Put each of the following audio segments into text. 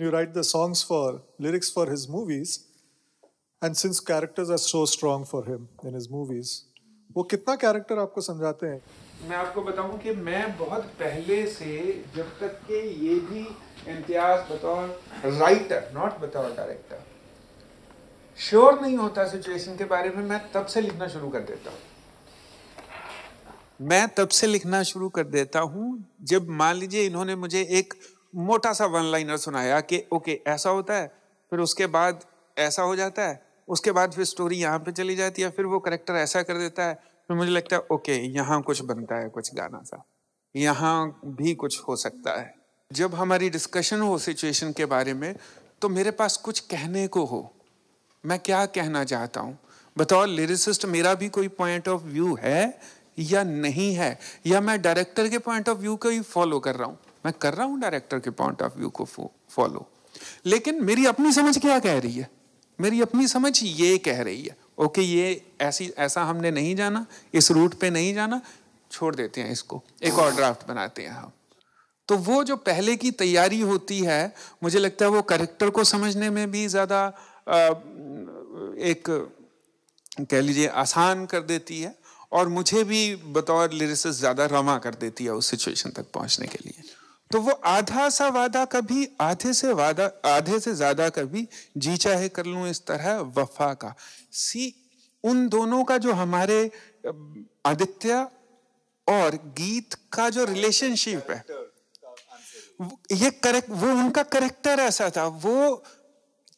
you write the songs for lyrics for his movies, and since characters are so strong for him in his movies, वो कितना character आपको समझाते हैं? मैं आपको बताऊं कि मैं बहुत पहले से, जब तक कि ये भी इम्तियाज बतौर राइटर, नॉट बतौर डायरेक्टर, श्योर नहीं होता सिचुएशन के बारे में, मैं तब से लिखना शुरू कर देता हूँ। मैं तब से लिखना शुरू कर देता हूँ जब मान लीजिए इन्होंने मुझे एक मोटा सा वन लाइनर सुनाया कि ओके ऐसा होता है, फिर उसके बाद ऐसा हो जाता है, उसके बाद फिर स्टोरी यहाँ पे चली जाती है, फिर वो करेक्टर ऐसा कर देता है, फिर मुझे लगता है ओके यहाँ कुछ बनता है, कुछ गाना सा, यहाँ भी कुछ हो सकता है। जब हमारी डिस्कशन हो सिचुएशन के बारे में, तो मेरे पास कुछ कहने को हो, मैं क्या कहना चाहता हूँ, बतौर लिरिसिस्ट मेरा भी कोई पॉइंट ऑफ व्यू है या नहीं है, या मैं डायरेक्टर के पॉइंट ऑफ व्यू को ही फॉलो कर रहा हूँ। मैं कर रहा हूँ डायरेक्टर के पॉइंट ऑफ व्यू को फॉलो, लेकिन मेरी अपनी समझ क्या कह रही है, मेरी अपनी समझ ये कह रही है ओके ये ऐसा हमने नहीं जाना, इस रूट पे नहीं जाना, छोड़ देते हैं इसको, एक और ड्राफ्ट बनाते हैं हम। तो वो जो पहले की तैयारी होती है, मुझे लगता है वो कैरेक्टर को समझने में भी ज़्यादा एक कह लीजिए आसान कर देती है, और मुझे भी बतौर लिरिसिस्ट ज़्यादा रमा कर देती है उस सिचुएशन तक पहुंचने के लिए। तो वो आधा सा वादा कभी आधे से ज़्यादा कभी जी चाहे कर लूँ इस तरह वफा का। उन दोनों का जो हमारे आदित्य और गीत का जो रिलेशनशिप है, ये वो उनका करेक्टर ऐसा था, वो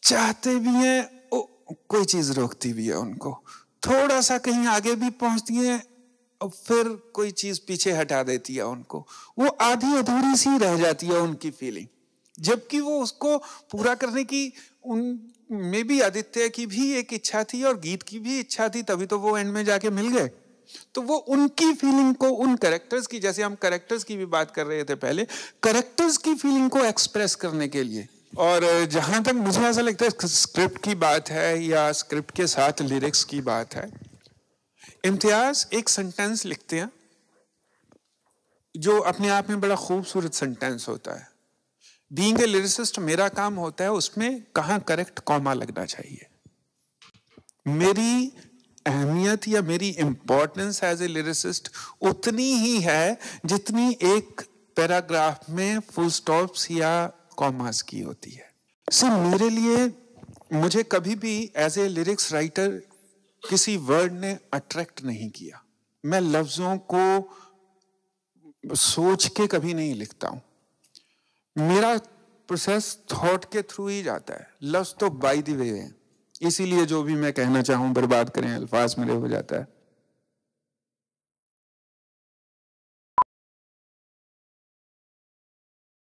चाहते भी हैं, कोई चीज रोकती भी है उनको, थोड़ा सा कहीं आगे भी पहुंचती है और फिर कोई चीज पीछे हटा देती है उनको, वो आधी अधूरी सी रह जाती है उनकी फीलिंग, जबकि वो उसको पूरा करने की उनमें भी आदित्य की भी एक इच्छा थी और गीत की भी इच्छा थी, तभी तो वो एंड में जाके मिल गए। तो वो उनकी फीलिंग को, उन कैरेक्टर्स की, जैसे हम कैरेक्टर्स की भी बात कर रहे थे पहले, कैरेक्टर्स की फीलिंग को एक्सप्रेस करने के लिए। और जहां तक मुझे ऐसा लगता है स्क्रिप्ट की बात है या स्क्रिप्ट के साथ लिरिक्स की बात है, इम्तियाज एक सेंटेंस लिखते हैं जो अपने आप में बड़ा खूबसूरत सेंटेंस होता है। बीइंग ए लिरिसिस्ट मेरा काम होता है उसमें कहाँ करेक्ट कॉमा लगना चाहिए। मेरी अहमियत या मेरी इंपॉर्टेंस एज ए लिरिसिस्ट उतनी ही है जितनी एक पैराग्राफ में फुल स्टॉप्स या कॉमास की होती है। मेरे लिए, मुझे कभी भी एज ए लिरिक्स राइटर किसी वर्ड ने अट्रैक्ट नहीं किया। मैं लफ्जों को सोच के कभी नहीं लिखता हूं, मेरा प्रोसेस थॉट के थ्रू ही जाता है। लफ्ज तो बाय द वे है, इसीलिए जो भी मैं कहना चाहूं बर्बाद करें अल्फाज मेरे हो जाता है।